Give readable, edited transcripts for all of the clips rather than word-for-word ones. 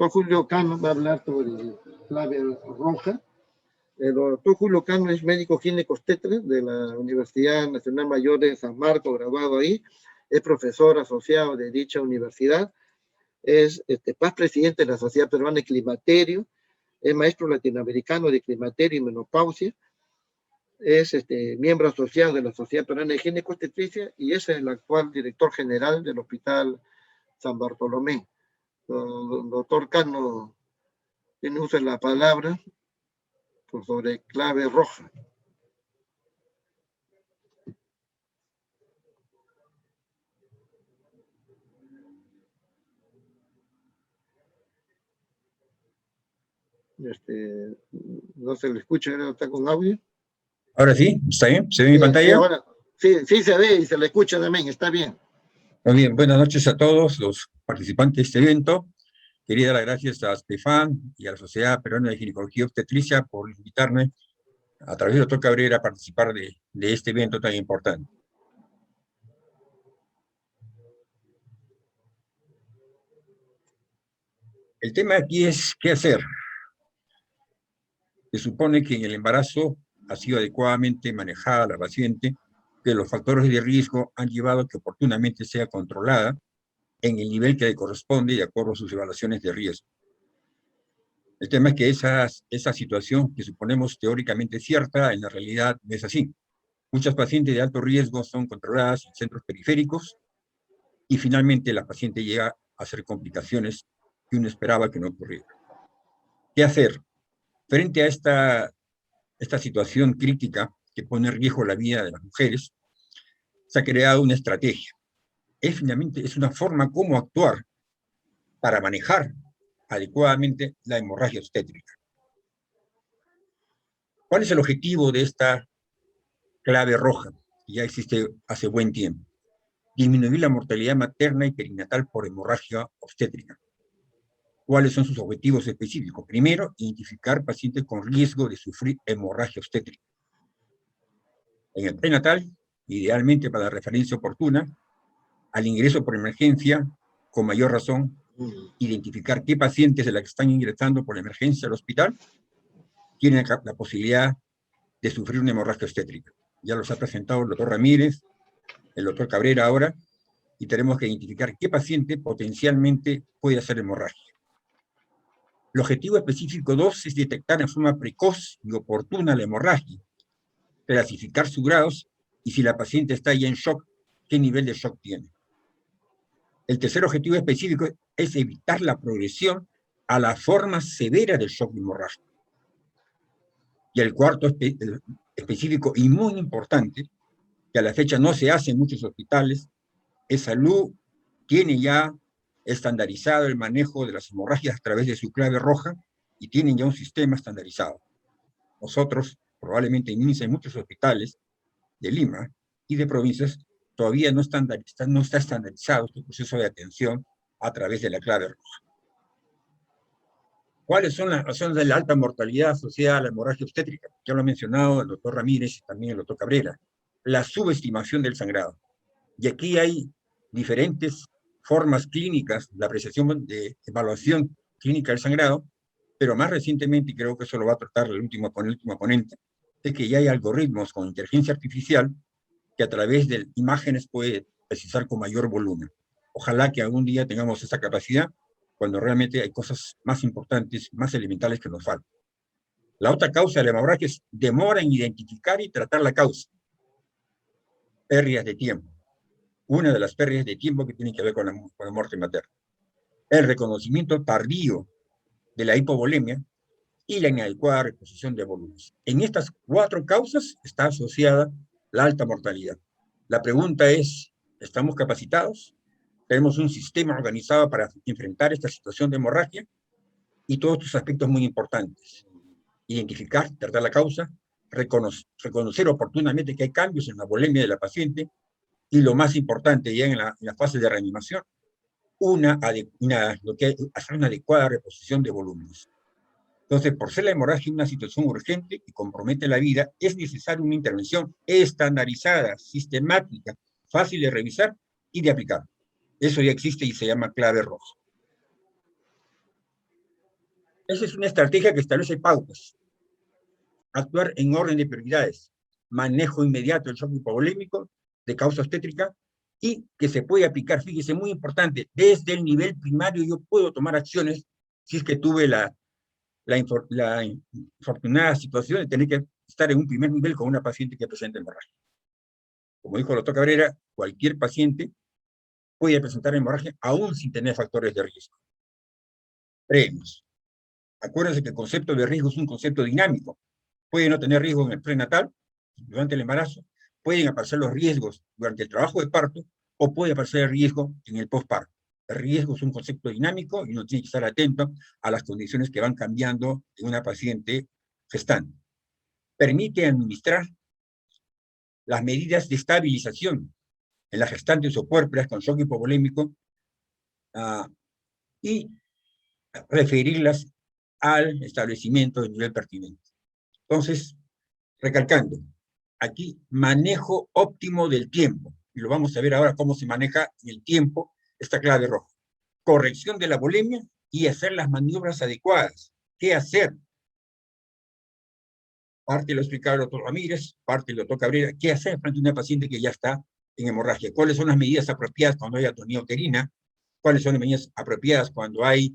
doctor Julio Cano va a hablar sobre clave roja. El doctor Julio Cano es médico gineco obstetra de la Universidad Nacional Mayor de San Marcos, graduado ahí. Es profesor asociado de dicha universidad. Es paz presidente de la Sociedad Peruana de Climaterio. Es maestro latinoamericano de climaterio y menopausia. Es miembro asociado de la Sociedad Peruana de Ginecobstetricia y es el actual director general del Hospital San Bartolomé. Doctor Cano tiene uso de la palabra sobre clave roja. No se le escucha, está con audio. Ahora sí, ¿está bien? ¿Se ve mi pantalla? Sí, ahora, sí se ve y se le escucha también, está bien. Muy bien, buenas noches a todos los participantes de este evento. Quería dar las gracias a Stefan y a la Sociedad Peruana de Ginecología Obstetricia por invitarme a través del doctor Cabrera a participar de este evento tan importante. El tema aquí es qué hacer. Se supone que en el embarazo ha sido adecuadamente manejada la paciente, que los factores de riesgo han llevado a que oportunamente sea controlada en el nivel que le corresponde de acuerdo a sus evaluaciones de riesgo. El tema es que esa situación que suponemos teóricamente cierta, en la realidad no es así. Muchas pacientes de alto riesgo son controladas en centros periféricos y finalmente la paciente llega a hacer complicaciones que uno esperaba que no ocurrieran. ¿Qué hacer? Frente a esta situación crítica que pone en riesgo la vida de las mujeres, se ha creado una estrategia. Finalmente es una forma como actuar para manejar adecuadamente la hemorragia obstétrica. ¿Cuál es el objetivo de esta clave roja, que ya existe hace buen tiempo? Disminuir la mortalidad materna y perinatal por hemorragia obstétrica. ¿Cuáles son sus objetivos específicos? Primero, identificar pacientes con riesgo de sufrir hemorragia obstétrica. En el prenatal, idealmente para la referencia oportuna, al ingreso por emergencia, con mayor razón, identificar qué pacientes de las que están ingresando por emergencia al hospital tienen la posibilidad de sufrir una hemorragia obstétrica. Ya los ha presentado el doctor Ramírez, el doctor Cabrera ahora, y tenemos que identificar qué paciente potencialmente puede hacer hemorragia. El objetivo específico 2 es detectar en forma precoz y oportuna la hemorragia, clasificar sus grados y si la paciente está ya en shock, qué nivel de shock tiene. El tercer objetivo específico es evitar la progresión a la forma severa del shock hemorrágico. Y el cuarto específico y muy importante, que a la fecha no se hace en muchos hospitales, es salud tiene ya estandarizado el manejo de las hemorragias a través de su clave roja y tienen ya un sistema estandarizado. Nosotros, probablemente en muchos hospitales de Lima y de provincias, todavía no está estandarizado este proceso de atención a través de la clave roja. ¿Cuáles son las razones de la alta mortalidad asociada a la hemorragia obstétrica? Ya lo ha mencionado el doctor Ramírez y también el doctor Cabrera. La subestimación del sangrado. Y aquí hay diferentes formas clínicas, la apreciación de evaluación clínica del sangrado, pero más recientemente, y creo que eso lo va a tratar el último ponente, es que ya hay algoritmos con inteligencia artificial que a través de imágenes puede precisar con mayor volumen. Ojalá que algún día tengamos esa capacidad cuando realmente hay cosas más importantes, más elementales que nos faltan. La otra causa de la hemorragia es demora en identificar y tratar la causa. Pérdidas de tiempo. Una de las pérdidas de tiempo que tiene que ver con la muerte materna. El reconocimiento tardío de la hipovolemia y la inadecuada reposición de volúmenes. En estas 4 causas está asociada la alta mortalidad. La pregunta es, ¿estamos capacitados? ¿Tenemos un sistema organizado para enfrentar esta situación de hemorragia? Y todos estos aspectos muy importantes. Identificar, tratar la causa, reconocer oportunamente que hay cambios en la volemia de la paciente y lo más importante ya en la fase de reanimación, hacer una adecuada reposición de volúmenes. Entonces, por ser la hemorragia una situación urgente que compromete la vida, es necesaria una intervención estandarizada, sistemática, fácil de revisar y de aplicar. Eso ya existe y se llama clave roja. Esa es una estrategia que establece pautas. Actuar en orden de prioridades. Manejo inmediato del shock hipovolémico de causa obstétrica y que se puede aplicar, fíjese, muy importante, desde el nivel primario yo puedo tomar acciones si es que tuve la infortunada situación de tener que estar en un primer nivel con una paciente que presenta hemorragia. Como dijo el doctor Cabrera, cualquier paciente puede presentar hemorragia aún sin tener factores de riesgo previos. Acuérdense que el concepto de riesgo es un concepto dinámico. Puede no tener riesgo en el prenatal, durante el embarazo, pueden aparecer los riesgos durante el trabajo de parto, o puede aparecer el riesgo en el posparto. El riesgo es un concepto dinámico y uno tiene que estar atento a las condiciones que van cambiando en una paciente gestante. Permite administrar las medidas de estabilización en las gestantes o puérperas con shock hipovolémico y referirlas al establecimiento de nivel pertinente. Entonces, recalcando, aquí manejo óptimo del tiempo, y lo vamos a ver ahora cómo se maneja en el tiempo esta clave roja. Corrección de la volemia y hacer las maniobras adecuadas. ¿Qué hacer? Parte lo explicaba el doctor Ramírez, parte lo doctor Cabrera. ¿Qué hacer frente a una paciente que ya está en hemorragia? ¿Cuáles son las medidas apropiadas cuando hay atonía uterina? ¿Cuáles son las medidas apropiadas cuando hay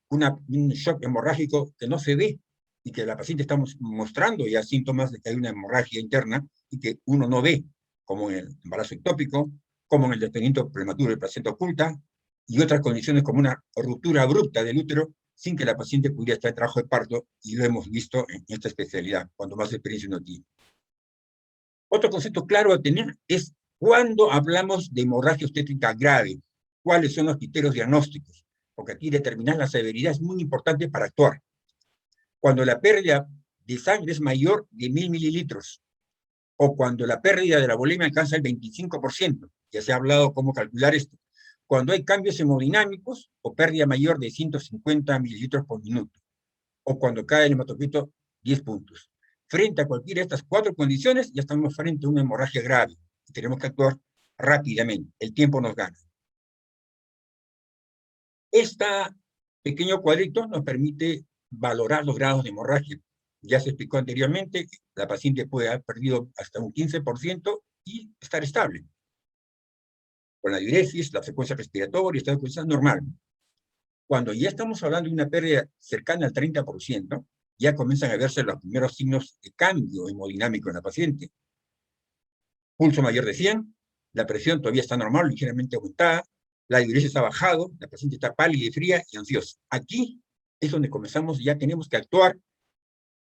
un shock hemorrágico que no se ve y que la paciente está mostrando ya síntomas de que hay una hemorragia interna y que uno no ve, como en el embarazo ectópico, como en el desprendimiento prematuro de placenta oculta, y otras condiciones como una ruptura abrupta del útero sin que la paciente pudiera estar en trabajo de parto, y lo hemos visto en esta especialidad, cuando más experiencia uno tiene. Otro concepto claro a tener es cuando hablamos de hemorragia obstétrica grave, cuáles son los criterios diagnósticos, porque aquí determinar la severidad es muy importante para actuar. Cuando la pérdida de sangre es mayor de 1000 mililitros, o cuando la pérdida de la volemia alcanza el 25%, ya se ha hablado cómo calcular esto. Cuando hay cambios hemodinámicos, o pérdida mayor de 150 mililitros por minuto, o cuando cae el hematocrito 10 puntos. Frente a cualquiera de estas 4 condiciones, ya estamos frente a una hemorragia grave, y tenemos que actuar rápidamente, el tiempo nos gana. Este pequeño cuadrito nos permite valorar los grados de hemorragia. Ya se explicó anteriormente que la paciente puede haber perdido hasta un 15% y estar estable. Con la diuresis, la frecuencia respiratoria, esta frecuencia normal. Cuando ya estamos hablando de una pérdida cercana al 30%, ya comienzan a verse los primeros signos de cambio hemodinámico en la paciente. Pulso mayor de 100, la presión todavía está normal, ligeramente aumentada, la diuresis ha bajado, la paciente está pálida y fría y ansiosa. Aquí es donde comenzamos, ya tenemos que actuar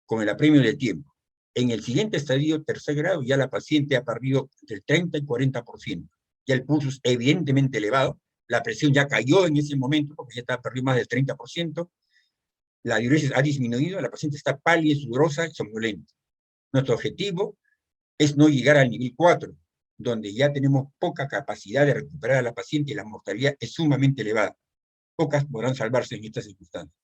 con el apremio del tiempo. En el siguiente estadio, tercer grado, ya la paciente ha perdido entre el 30 y 40%. Ya el pulso es evidentemente elevado, la presión ya cayó en ese momento, porque ya está perdido más del 30%, la diuresis ha disminuido, la paciente está pálida, sudorosa y somnolenta. Nuestro objetivo es no llegar al nivel 4, donde ya tenemos poca capacidad de recuperar a la paciente y la mortalidad es sumamente elevada. Pocas podrán salvarse en estas circunstancias.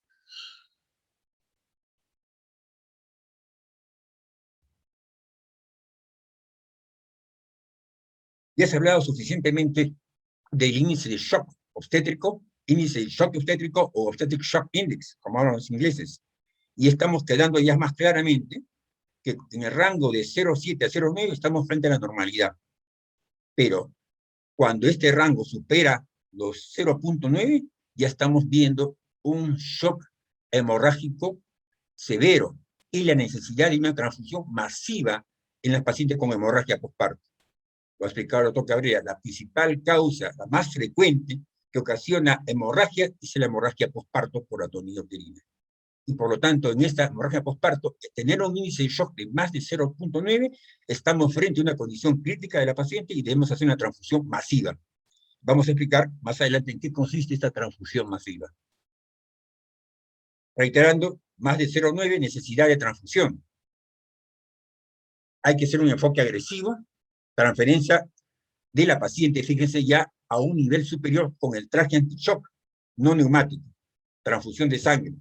Ya se ha hablado suficientemente del índice de shock obstétrico, índice de shock obstétrico o obstetric shock index, como hablan los ingleses, y estamos quedando ya más claramente que en el rango de 0,7 a 0,9 estamos frente a la normalidad. Pero cuando este rango supera los 0,9, ya estamos viendo un shock hemorrágico severo y la necesidad de una transfusión masiva en las pacientes con hemorragia postparto. Lo ha explicado el doctor Cabrera, la principal causa, la más frecuente, que ocasiona hemorragia es la hemorragia postparto por atonía uterina. Y por lo tanto, en esta hemorragia postparto, tener un índice de shock de más de 0,9, estamos frente a una condición crítica de la paciente y debemos hacer una transfusión masiva. Vamos a explicar más adelante en qué consiste esta transfusión masiva. Reiterando, más de 0,9, necesidad de transfusión. Hay que hacer un enfoque agresivo, transferencia de la paciente, fíjense, ya a un nivel superior con el traje anti-shock, no neumático, transfusión de sangre.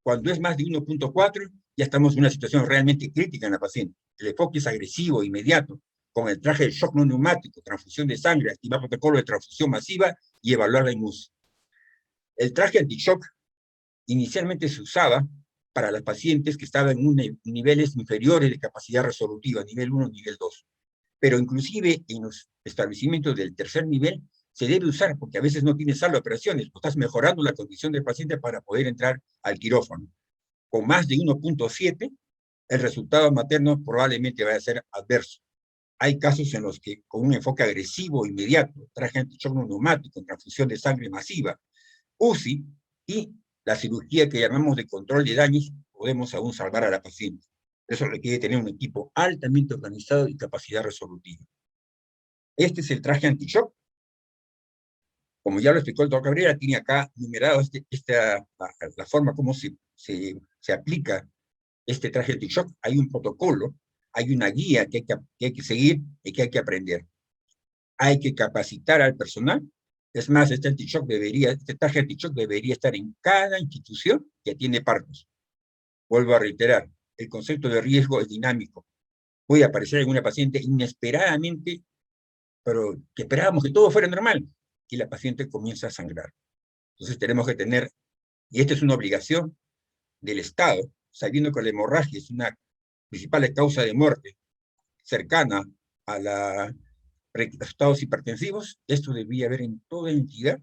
Cuando es más de 1,4, ya estamos en una situación realmente crítica en la paciente. El enfoque es agresivo, inmediato, con el traje de shock no neumático, transfusión de sangre, activar protocolo de transfusión masiva y evaluar la IMUS. El traje anti-shock inicialmente se usaba para las pacientes que estaban en niveles inferiores de capacidad resolutiva, nivel 1, nivel 2. Pero inclusive en los establecimientos del tercer nivel se debe usar, porque a veces no tienes sala de operaciones, o estás mejorando la condición del paciente para poder entrar al quirófano. Con más de 1.7, el resultado materno probablemente va a ser adverso. Hay casos en los que con un enfoque agresivo inmediato, traje antishock neumático, transfusión de sangre masiva, UCI y la cirugía que llamamos de control de daños, podemos aún salvar a la paciente. Eso requiere tener un equipo altamente organizado y capacidad resolutiva. Este es el traje antishock. Como ya lo explicó el doctor Cabrera, tiene acá numerado la forma como se aplica este traje antishock. Hay un protocolo, hay una guía que hay que seguir y que hay que aprender. Hay que capacitar al personal. Es más, este traje antishock debería estar en cada institución que atiende partos. Vuelvo a reiterar, el concepto de riesgo es dinámico. Puede aparecer en una paciente inesperadamente, pero que esperábamos que todo fuera normal, y la paciente comienza a sangrar. Entonces tenemos que tener, y esta es una obligación del Estado, sabiendo que la hemorragia es una principal causa de muerte cercana a los estados hipertensivos, esto debía haber en toda entidad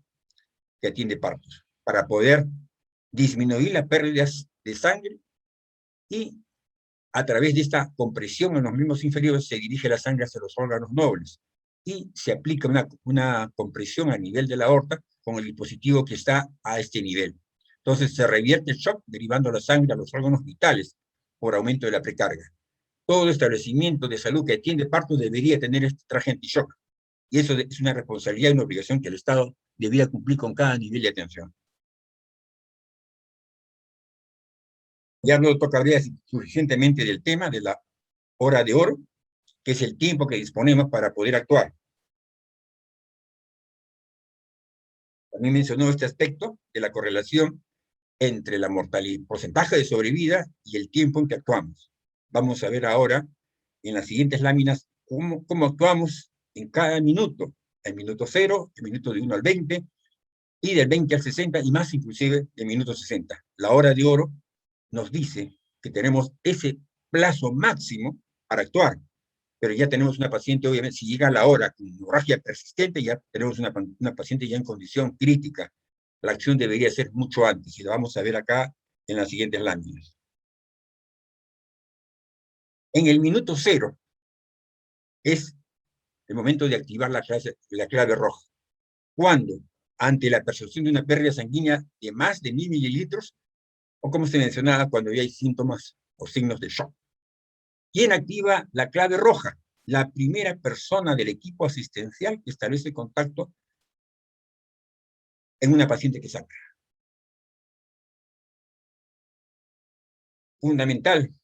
que atiende partos, para poder disminuir las pérdidas de sangre y a través de esta compresión en los miembros inferiores se dirige la sangre hacia los órganos nobles y se aplica una compresión a nivel de la aorta con el dispositivo que está a este nivel. Entonces se revierte el shock derivando la sangre a los órganos vitales por aumento de la precarga. Todo establecimiento de salud que atiende parto debería tener este traje antishock. Y eso es una responsabilidad y una obligación que el Estado debería cumplir con cada nivel de atención. Ya no tocaría suficientemente del tema de la hora de oro, que es el tiempo que disponemos para poder actuar. También mencionó este aspecto de la correlación entre la mortalidad, porcentaje de sobrevida y el tiempo en que actuamos. Vamos a ver ahora en las siguientes láminas cómo actuamos en cada minuto. El minuto 0, el minuto de 1 al 20, y del 20 al 60, y más inclusive del minuto 60. La hora de oro nos dice que tenemos ese plazo máximo para actuar, pero ya tenemos una paciente, obviamente, si llega la hora con hemorragia persistente, ya tenemos una paciente ya en condición crítica. La acción debería ser mucho antes, y lo vamos a ver acá en las siguientes láminas. En el minuto 0 es el momento de activar la clave roja. Cuando, ante la percepción de una pérdida sanguínea de más de 1000 mililitros, o como se mencionaba, cuando ya hay síntomas o signos de shock. ¿Quién activa la clave roja? La primera persona del equipo asistencial que establece contacto en una paciente que sangra. Fundamental,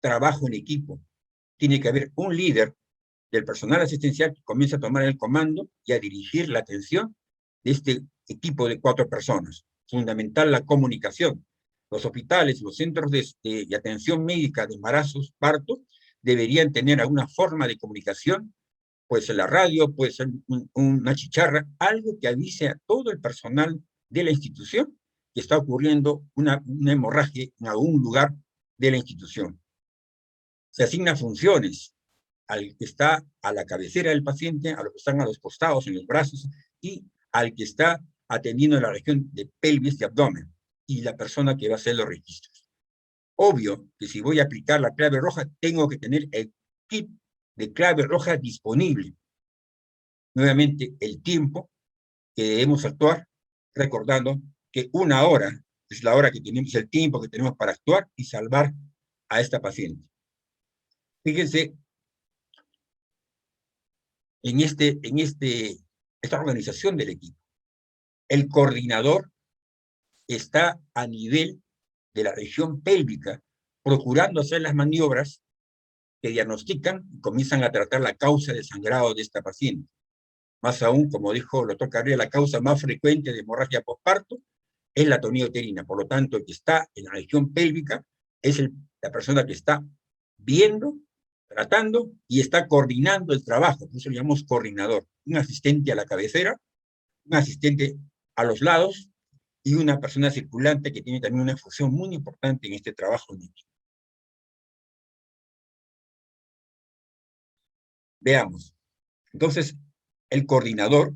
trabajo en equipo. Tiene que haber un líder del personal asistencial que comience a tomar el comando y a dirigir la atención de este equipo de 4 personas. Fundamental la comunicación. Los hospitales, los centros de atención médica de embarazos, partos, deberían tener alguna forma de comunicación, puede ser la radio, puede ser una chicharra, algo que avise a todo el personal de la institución que está ocurriendo una hemorragia en algún lugar de la institución. Se asignan funciones al que está a la cabecera del paciente, a los que están a los costados, en los brazos, y al que está atendiendo en la región de pelvis y abdomen, y la persona que va a hacer los registros. Obvio que si voy a aplicar la clave roja, tengo que tener el kit de clave roja disponible. Nuevamente, el tiempo que debemos actuar, recordando que 1 hora es la hora que tenemos, el tiempo que tenemos para actuar y salvar a esta paciente. Fíjense en esta organización del equipo. El coordinador está a nivel de la región pélvica, procurando hacer las maniobras que diagnostican y comienzan a tratar la causa de sangrado de esta paciente. Más aún, como dijo el doctor Carrera, la causa más frecuente de hemorragia postparto es la atonía uterina. Por lo tanto, el que está en la región pélvica es la persona que está viendo, tratando y está coordinando el trabajo. Por eso lo llamamos coordinador. Un asistente a la cabecera, un asistente a los lados y una persona circulante que tiene también una función muy importante en este trabajo en equipo. Veamos. Entonces, el coordinador,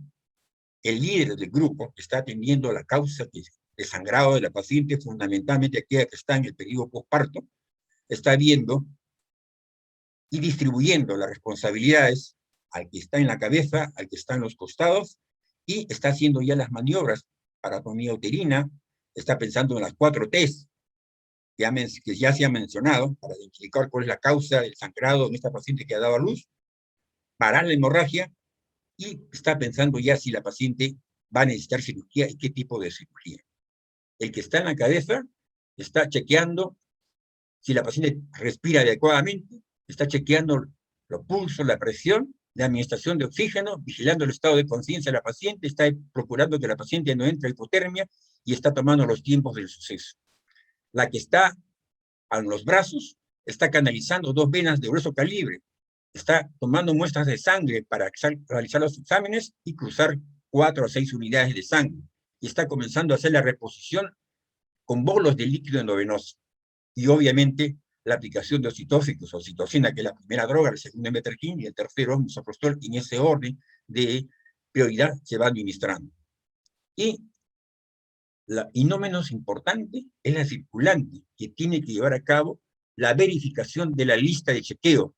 el líder del grupo, está atendiendo la causa de sangrado de la paciente, fundamentalmente aquella que está en el periodo postparto, está viendo y distribuyendo las responsabilidades al que está en la cabeza, al que está en los costados, y está haciendo ya las maniobras para anatomía uterina, está pensando en las 4 T's que ya se ha mencionado, para identificar cuál es la causa del sangrado en esta paciente que ha dado a luz, parar la hemorragia, y está pensando ya si la paciente va a necesitar cirugía y qué tipo de cirugía. El que está en la cabeza está chequeando si la paciente respira adecuadamente, está chequeando los pulsos, la presión, la administración de oxígeno, vigilando el estado de conciencia de la paciente, está procurando que la paciente no entre en hipotermia y está tomando los tiempos del suceso. La que está a los brazos está canalizando 2 venas de grueso calibre, está tomando muestras de sangre para realizar los exámenes y cruzar 4 a 6 unidades de sangre, y está comenzando a hacer la reposición con bolos de líquido endovenoso. Y obviamente la aplicación de ocitóficos, oxitocina, que es la primera droga, el segundo metergin y el tercero misoprostol, en ese orden de prioridad se va administrando. Y no menos importante es la circulante, que tiene que llevar a cabo la verificación de la lista de chequeo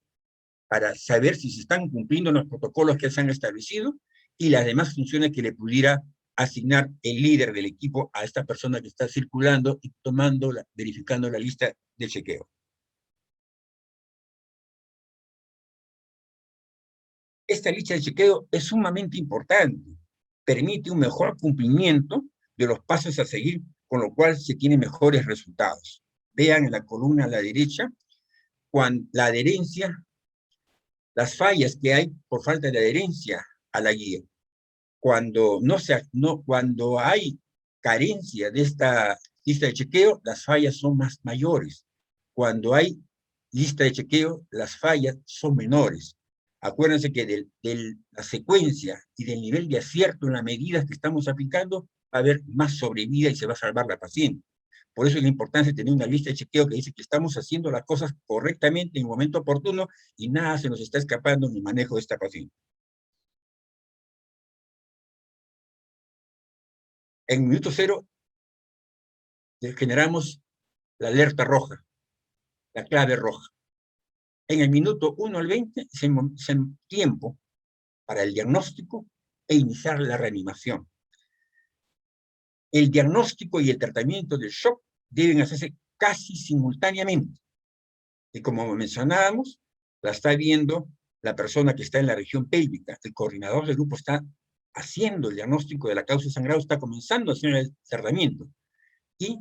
para saber si se están cumpliendo los protocolos que se han establecido y las demás funciones que le pudiera asignar el líder del equipo a esta persona que está circulando y verificando la lista de chequeo. Esta lista de chequeo es sumamente importante, permite un mejor cumplimiento de los pasos a seguir, con lo cual se tienen mejores resultados. Vean en la columna a la derecha, cuando la adherencia, las fallas que hay por falta de adherencia a la guía. Cuando hay carencia de esta lista de chequeo, las fallas son mayores. Cuando hay lista de chequeo, las fallas son menores. Acuérdense que de la secuencia y del nivel de acierto en las medidas que estamos aplicando, va a haber más sobrevida y se va a salvar la paciente. Por eso es la importancia de tener una lista de chequeo que dice que estamos haciendo las cosas correctamente en el momento oportuno y nada se nos está escapando en el manejo de esta paciente. En minuto 0 generamos la alerta roja, la clave roja. En el minuto 1 al 20 es el tiempo para el diagnóstico e iniciar la reanimación. El diagnóstico y el tratamiento del shock deben hacerse casi simultáneamente. Y como mencionábamos, la está viendo la persona que está en la región pélvica. El coordinador del grupo está haciendo el diagnóstico de la causa de sangrado, está comenzando a hacer el tratamiento. Y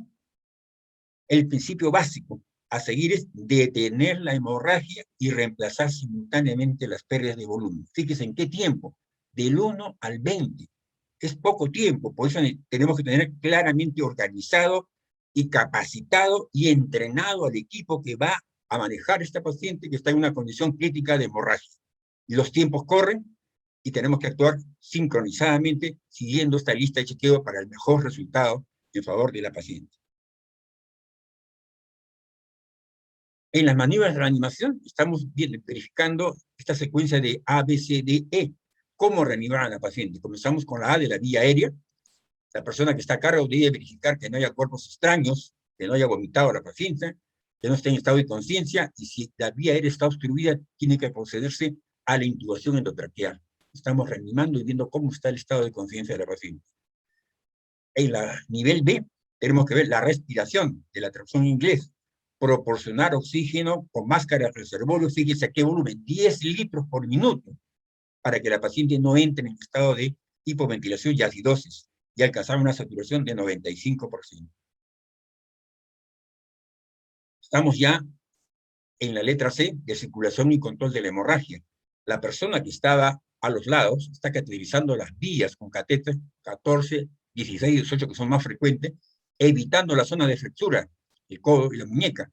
el principio básico a seguir es detener la hemorragia y reemplazar simultáneamente las pérdidas de volumen. Fíjense en qué tiempo, del 1 al 20. Es poco tiempo, por eso tenemos que tener claramente organizado y capacitado y entrenado al equipo que va a manejar a esta paciente que está en una condición crítica de hemorragia. Y los tiempos corren y tenemos que actuar sincronizadamente siguiendo esta lista de chequeo para el mejor resultado en favor de la paciente. En las maniobras de reanimación estamos verificando esta secuencia de A, B, C, D, E. ¿Cómo reanimar a la paciente? Comenzamos con la A de la vía aérea. La persona que está a cargo debe verificar que no haya cuerpos extraños, que no haya vomitado a la paciente, que no esté en estado de conciencia, y si la vía aérea está obstruida, tiene que procederse a la intubación endotraqueal. Estamos reanimando y viendo cómo está el estado de conciencia de la paciente. En la nivel B, tenemos que ver la respiración de la traducción en inglés. Proporcionar oxígeno con máscara de reservorio, fíjese a qué volumen, 10 litros por minuto, para que la paciente no entre en estado de hipoventilación y acidosis, y alcanzar una saturación de 95%. Estamos ya en la letra C, de circulación y control de la hemorragia. La persona que estaba a los lados está cateterizando las vías con catéter 14, 16 y 18, que son más frecuentes, evitando la zona de fractura, el codo y la muñeca.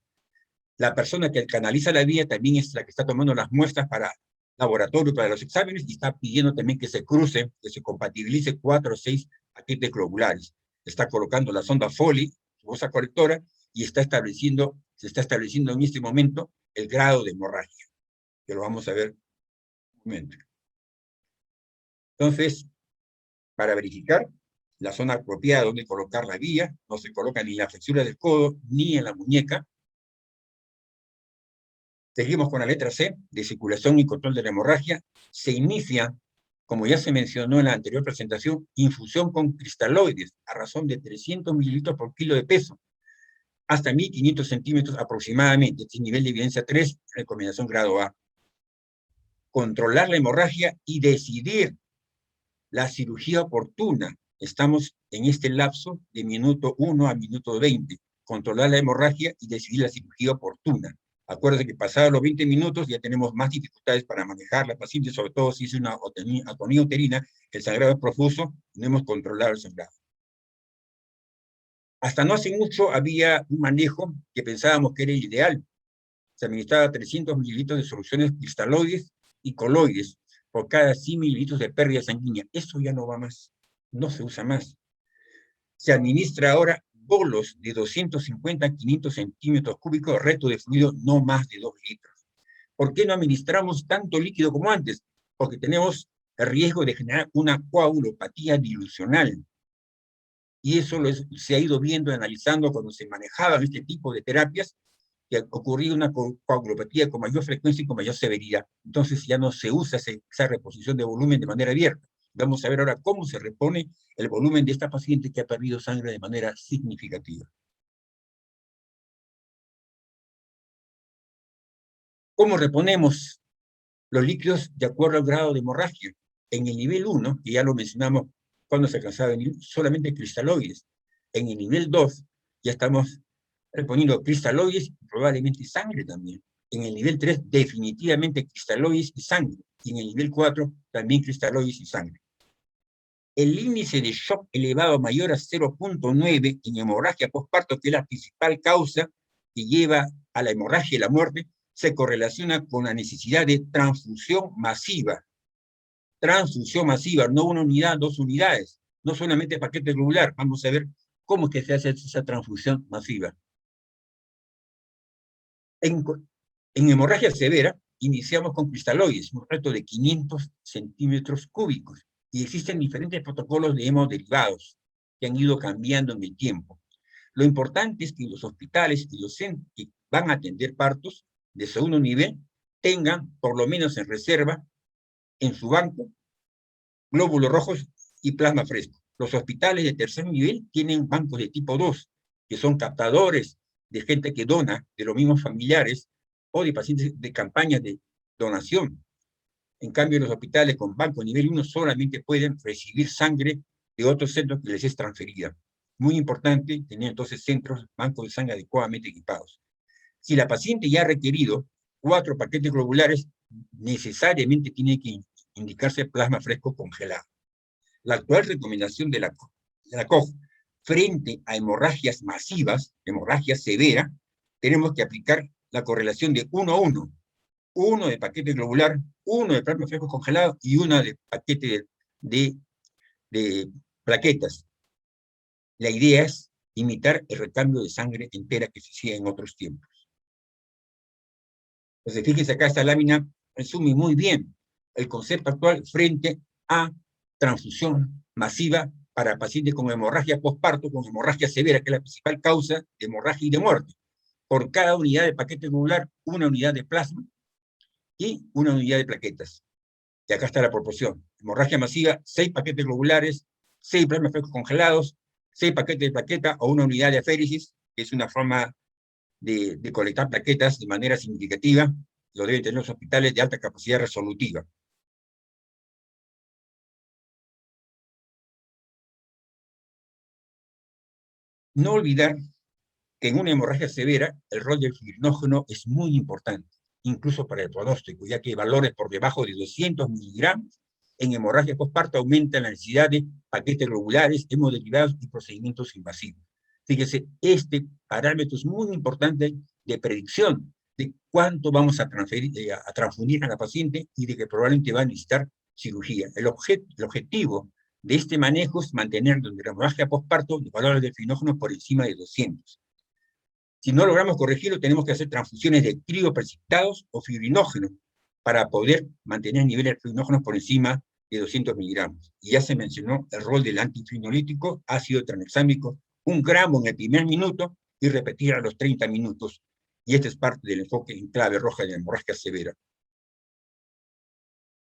La persona que canaliza la vía también es la que está tomando las muestras para laboratorio, para los exámenes, y está pidiendo también que se cruce, que se compatibilice 4 o 6 paquetes globulares. está colocando la sonda Foley, su bolsa colectora, y se está estableciendo en este momento el grado de hemorragia, que lo vamos a ver un momento. Entonces, para verificar la zona apropiada donde colocar la vía, no se coloca ni en la flexura del codo, ni en la muñeca. Seguimos con la letra C, de circulación y control de la hemorragia. Se inicia, como ya se mencionó en la anterior presentación, infusión con cristaloides a razón de 300 mililitros por kilo de peso, hasta 1.500 centímetros aproximadamente. Este nivel de evidencia 3, recomendación grado A. Controlar la hemorragia y decidir la cirugía oportuna. Estamos en este lapso de minuto 1 a minuto 20. Controlar la hemorragia y decidir la cirugía oportuna. Acuérdense que pasados los 20 minutos ya tenemos más dificultades para manejar la paciente, sobre todo si es una atonía uterina, el sangrado es profuso, y no hemos controlado el sangrado. Hasta no hace mucho había un manejo que pensábamos que era ideal. Se administraba 300 mililitros de soluciones cristaloides y coloides por cada 100 mililitros de pérdida sanguínea. Eso ya no va más, no se usa más. Se administra ahora bolos de 250 a 500 centímetros cúbicos de resto de fluido, no más de 2 litros. ¿Por qué no administramos tanto líquido como antes? Porque tenemos el riesgo de generar una coagulopatía dilucional. Y eso se ha ido viendo, analizando cuando se manejaban este tipo de terapias, que ocurría una coagulopatía con mayor frecuencia y con mayor severidad. Entonces ya no se usa esa reposición de volumen de manera abierta. Vamos a ver ahora cómo se repone el volumen de esta paciente que ha perdido sangre de manera significativa. ¿Cómo reponemos los líquidos de acuerdo al grado de hemorragia? En el nivel 1, que ya lo mencionamos cuando se alcanzaba solamente cristaloides. En el nivel 2 ya estamos reponiendo cristaloides y probablemente sangre también. En el nivel 3, definitivamente cristaloides y sangre. Y en el nivel 4, también cristaloides y sangre. El índice de shock elevado mayor a 0.9 en hemorragia postparto, que es la principal causa que lleva a la hemorragia y la muerte, se correlaciona con la necesidad de transfusión masiva. Transfusión masiva, no una unidad, 2 unidades, no solamente paquete globular. Vamos a ver cómo es que se hace esa transfusión masiva. En hemorragia severa, iniciamos con cristaloides, un reto de 500 centímetros cúbicos, y existen diferentes protocolos de hemoderivados que han ido cambiando en el tiempo. Lo importante es que los hospitales y los centros que van a atender partos de segundo nivel tengan, por lo menos en reserva, en su banco, glóbulos rojos y plasma fresco. Los hospitales de tercer nivel tienen bancos de tipo 2, que son captadores de gente que dona, de los mismos familiares, o de pacientes de campañas de donación. En cambio, los hospitales con banco nivel 1 solamente pueden recibir sangre de otros centros que les es transferida. Muy importante tener entonces centros, bancos de sangre adecuadamente equipados. Si la paciente ya ha requerido 4 paquetes globulares, necesariamente tiene que indicarse plasma fresco congelado. La actual recomendación de la COG frente a hemorragias masivas, hemorragia severa, tenemos que aplicar la correlación de 1 a 1. 1 de paquete globular, 1 de plasma fresco congelado y 1 de paquete de plaquetas. La idea es imitar el recambio de sangre entera que se hacía en otros tiempos. Entonces, fíjense acá, esta lámina resume muy bien el concepto actual frente a transfusión masiva para pacientes con hemorragia postparto, con hemorragia severa, que es la principal causa de hemorragia y de muerte. Por cada unidad de paquete globular, 1 unidad de plasma y 1 unidad de plaquetas. Y acá está la proporción. Hemorragia masiva, 6 paquetes globulares, 6 plasmas frescos congelados, 6 paquetes de plaqueta o 1 unidad de aféresis, que es una forma de colectar plaquetas de manera significativa. Lo deben tener los hospitales de alta capacidad resolutiva. No olvidar que en una hemorragia severa el rol del fibrinógeno es muy importante, incluso para el pronóstico, ya que valores por debajo de 200 miligramos en hemorragia postparto aumentan la necesidad de paquetes globulares, hemoderivados y procedimientos invasivos. Fíjese, este parámetro es muy importante de predicción de cuánto vamos a transfundir a la paciente y de que probablemente va a necesitar cirugía. El objetivo de este manejo es mantener durante la hemorragia postparto los valores de fibrinógenos por encima de 200. Si no logramos corregirlo, tenemos que hacer transfusiones de crioprecipitados o fibrinógenos para poder mantener niveles de fibrinógenos por encima de 200 miligramos. Y ya se mencionó el rol del antifibrinolítico, ácido tranexámico, 1 gramo en el primer minuto y repetir a los 30 minutos. Y este es parte del enfoque en clave roja de la hemorragia severa.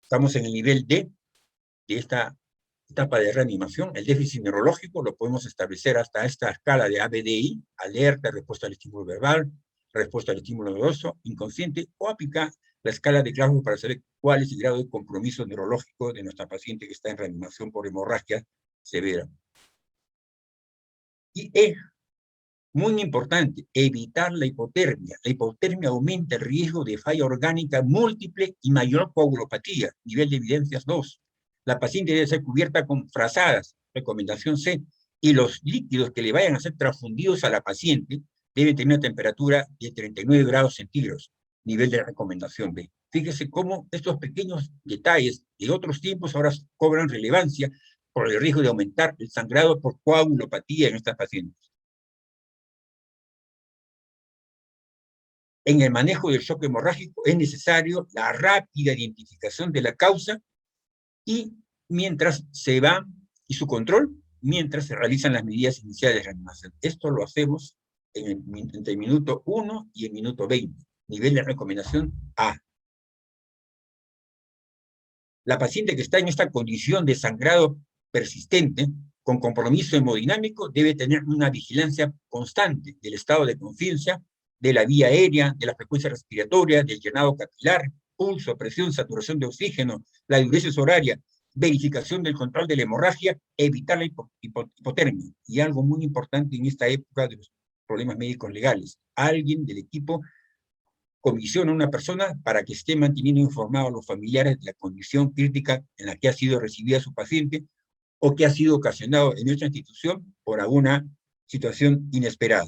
Estamos en el nivel D de esta etapa de reanimación. El déficit neurológico lo podemos establecer hasta esta escala de ABDI, alerta, respuesta al estímulo verbal, respuesta al estímulo doloroso, inconsciente, o aplicar la escala de Glasgow para saber cuál es el grado de compromiso neurológico de nuestra paciente que está en reanimación por hemorragia severa. Y es muy importante evitar la hipotermia. La hipotermia aumenta el riesgo de falla orgánica múltiple y mayor coagulopatía, nivel de evidencias 2. La paciente debe ser cubierta con frazadas, recomendación C, y los líquidos que le vayan a ser transfundidos a la paciente deben tener una temperatura de 39 grados centígrados, nivel de recomendación B. Fíjese cómo estos pequeños detalles de otros tiempos ahora cobran relevancia por el riesgo de aumentar el sangrado por coagulopatía en estas pacientes. En el manejo del shock hemorrágico es necesario la rápida identificación de la causa y mientras se va, y su control, mientras se realizan las medidas iniciales de reanimación. Esto lo hacemos entre el minuto 1 y el minuto 20, nivel de recomendación A. La paciente que está en esta condición de sangrado persistente, con compromiso hemodinámico, debe tener una vigilancia constante del estado de conciencia, de la vía aérea, de la frecuencia respiratoria, del llenado capilar, pulso, presión, saturación de oxígeno, la diuresis horaria, verificación del control de la hemorragia, evitar la hipotermia. Y algo muy importante en esta época de los problemas médicos legales, alguien del equipo comisiona a una persona para que esté manteniendo informados a los familiares de la condición crítica en la que ha sido recibida su paciente o que ha sido ocasionado en nuestra institución por alguna situación inesperada.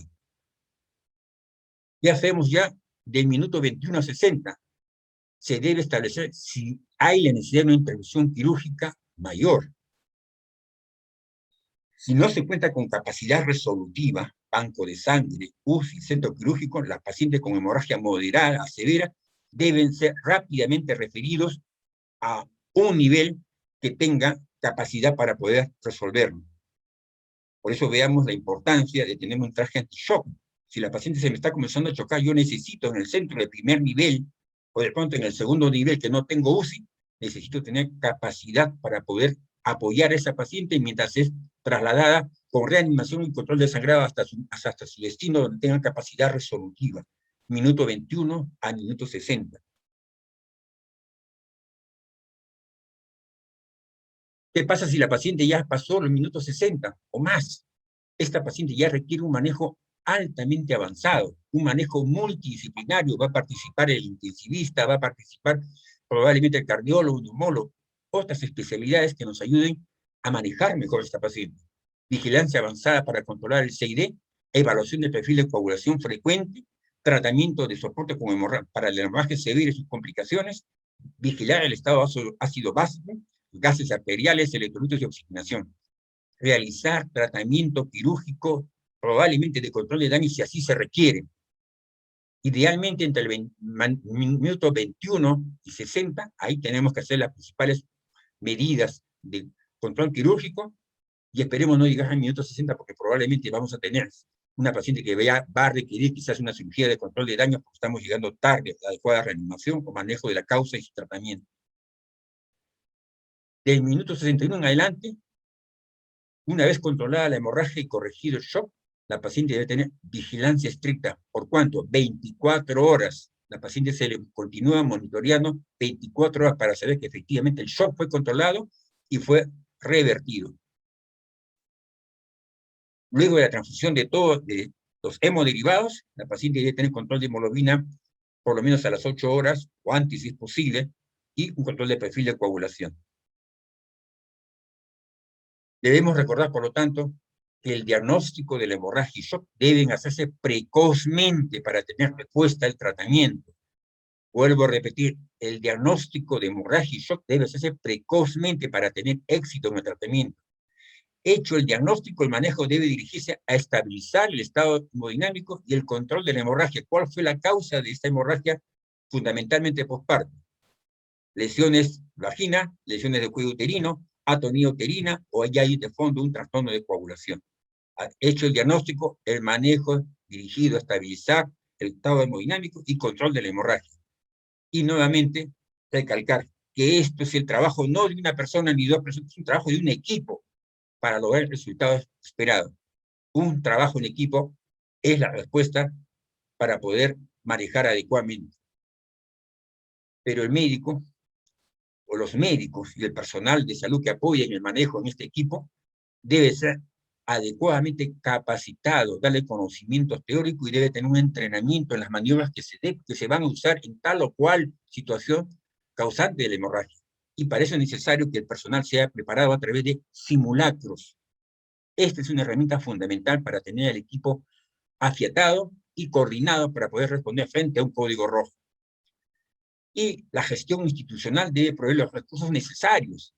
Ya hacemos ya del minuto 21 a 60. Se debe establecer si hay la necesidad de una intervención quirúrgica mayor. Si no se cuenta con capacidad resolutiva, banco de sangre, UCI, centro quirúrgico, las pacientes con hemorragia moderada a severa deben ser rápidamente referidos a un nivel que tenga capacidad para poder resolverlo. Por eso veamos la importancia de tener un traje anti-shock. Si la paciente se me está comenzando a chocar, yo necesito en el centro de primer nivel, o de pronto en el segundo nivel que no tengo UCI, necesito tener capacidad para poder apoyar a esa paciente mientras es trasladada con reanimación y control de sangrado hasta su destino, donde tenga capacidad resolutiva. Minuto 21 a minuto 60. ¿Qué pasa si la paciente ya pasó los minutos 60 o más? Esta paciente ya requiere un manejo altamente avanzado, un manejo multidisciplinario. Va a participar el intensivista, va a participar probablemente el cardiólogo, el neumólogo, otras especialidades que nos ayuden a manejar mejor a esta paciente. Vigilancia avanzada para controlar el CID, evaluación del perfil de coagulación frecuente, tratamiento de soporte para la hemorragia severa y sus complicaciones, vigilar el estado ácido básico, gases arteriales, electrolitos y oxigenación. Realizar tratamiento quirúrgico, probablemente de control de daño si así se requiere. Idealmente entre el minuto 21 y 60, ahí tenemos que hacer las principales medidas de control quirúrgico y esperemos no llegar al minuto 60 porque probablemente vamos a tener una paciente que va a requerir quizás una cirugía de control de daño porque estamos llegando tarde a la adecuada reanimación o manejo de la causa y su tratamiento. Del minuto 61 en adelante, una vez controlada la hemorragia y corregido el shock, la paciente debe tener vigilancia estricta. ¿Por cuánto? 24 horas. La paciente se le continúa monitoreando 24 horas para saber que efectivamente el shock fue controlado y fue revertido. Luego de la transfusión de todos los hemoderivados, la paciente debe tener control de hemoglobina por lo menos a las 8 horas o antes si es posible, y un control de perfil de coagulación. Debemos recordar, por lo tanto, que el diagnóstico de la hemorragia y shock deben hacerse precozmente para tener respuesta al tratamiento. Vuelvo a repetir, el diagnóstico de hemorragia y shock debe hacerse precozmente para tener éxito en el tratamiento. Hecho el diagnóstico, el manejo debe dirigirse a estabilizar el estado hemodinámico y el control de la hemorragia. ¿Cuál fue la causa de esta hemorragia? Fundamentalmente posparto. Lesiones vagina, lesiones de cuello uterino, atonía uterina, o ya hay de fondo un trastorno de coagulación. Hecho el diagnóstico, el manejo dirigido a estabilizar el estado hemodinámico y control de la hemorragia. Y nuevamente, recalcar que esto es el trabajo no de una persona ni dos personas, es un trabajo de un equipo para lograr el resultado esperado. Un trabajo en equipo es la respuesta para poder manejar adecuadamente. Pero el médico, o los médicos y el personal de salud que apoyen el manejo en este equipo, debe ser adecuadamente capacitado, darle conocimientos teóricos y debe tener un entrenamiento en las maniobras que se van a usar en tal o cual situación causante de la hemorragia. Y para eso es necesario que el personal sea preparado a través de simulacros. Esta es una herramienta fundamental para tener al equipo afiatado y coordinado para poder responder frente a un código rojo. Y la gestión institucional debe proveer los recursos necesarios,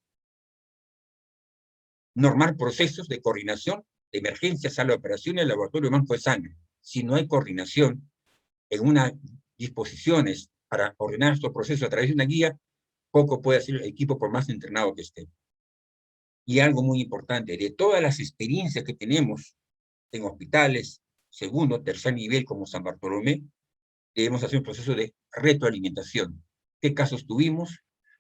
normar procesos de coordinación de emergencia, sala de operaciones, laboratorio, banco de sangre. Si no hay coordinación en unas disposiciones para ordenar estos procesos a través de una guía, poco puede hacer el equipo por más entrenado que esté. Y algo muy importante, de todas las experiencias que tenemos en hospitales, segundo, tercer nivel como San Bartolomé, debemos hacer un proceso de retroalimentación. ¿Qué casos tuvimos?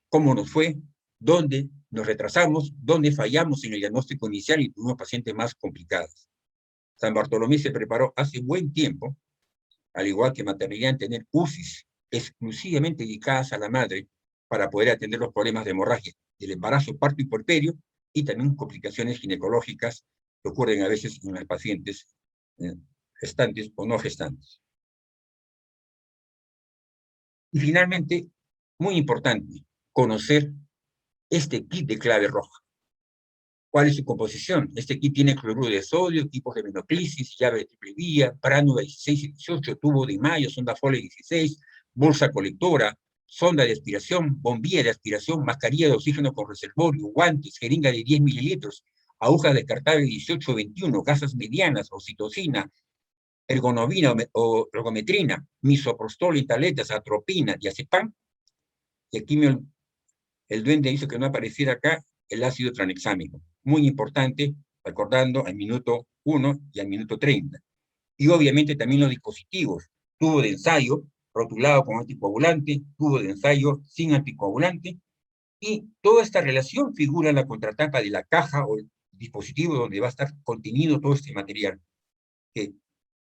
¿Cómo nos fue? ¿Dónde nos retrasamos? ¿Dónde fallamos en el diagnóstico inicial y tuvimos pacientes más complicados? San Bartolomé se preparó hace buen tiempo, al igual que maternidad, en tener UCIs exclusivamente dedicadas a la madre para poder atender los problemas de hemorragia del embarazo, parto y puerperio, y también complicaciones ginecológicas que ocurren a veces en las pacientes gestantes o no gestantes. Y finalmente, muy importante, conocer este kit de clave roja. ¿Cuál es su composición? Este kit tiene cloruro de sodio, tipos de venoclisis, llave de triple vía, pránula 16 y 18, tubo de mayo, sonda Foley 16, bolsa colectora, sonda de aspiración, bombilla de aspiración, mascarilla de oxígeno con reservorio, guantes, jeringa de 10 mililitros, aguja descartable 18-21, gasas medianas, oxitocina, ergonovina o ergometrina, misoprostol y tabletas, atropina, diazepam. Y aquí el duende hizo que no apareciera acá el ácido tranexámico. Muy importante, recordando al minuto 1 y al minuto 30. Y obviamente también los dispositivos, tubo de ensayo rotulado con anticoagulante, tubo de ensayo sin anticoagulante, y toda esta relación figura en la contratapa de la caja o el dispositivo donde va a estar contenido todo este material que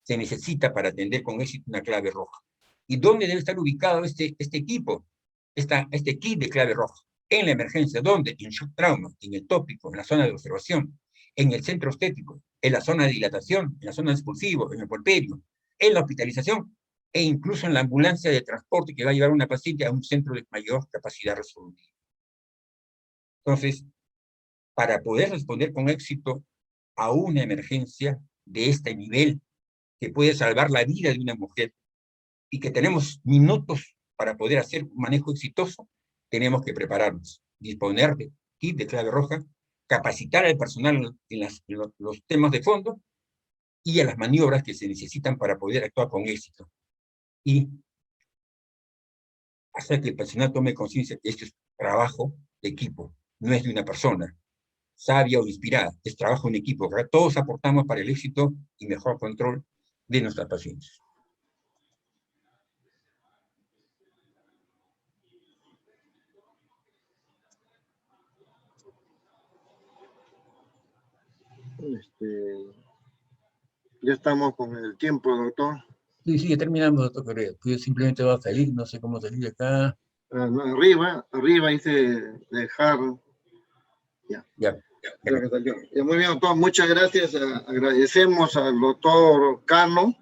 se necesita para atender con éxito una clave roja. ¿Y dónde debe estar ubicado este equipo? Este kit de clave roja. En la emergencia, ¿dónde? En shock trauma, en el tópico, en la zona de observación, en el centro estético, en la zona de dilatación, en la zona de expulsivo, en el puerperio, en la hospitalización, e incluso en la ambulancia de transporte que va a llevar a una paciente a un centro de mayor capacidad resolutiva. Entonces, para poder responder con éxito a una emergencia de este nivel, que puede salvar la vida de una mujer, y que tenemos minutos para poder hacer un manejo exitoso, tenemos que prepararnos, disponer de kit de clave roja, capacitar al personal en los temas de fondo y a las maniobras que se necesitan para poder actuar con éxito. Y hacer que el personal tome conciencia que esto es trabajo de equipo, no es de una persona sabia o inspirada, es trabajo en equipo. Todos aportamos para el éxito y mejor control de nuestras pacientes. Ya estamos con el tiempo, doctor. Sí, ya terminamos, doctor Correa. Yo simplemente voy a salir, no sé cómo salir de acá. Arriba dice dejar. Ya. Muy bien, doctor. Muchas gracias. Agradecemos al doctor Cano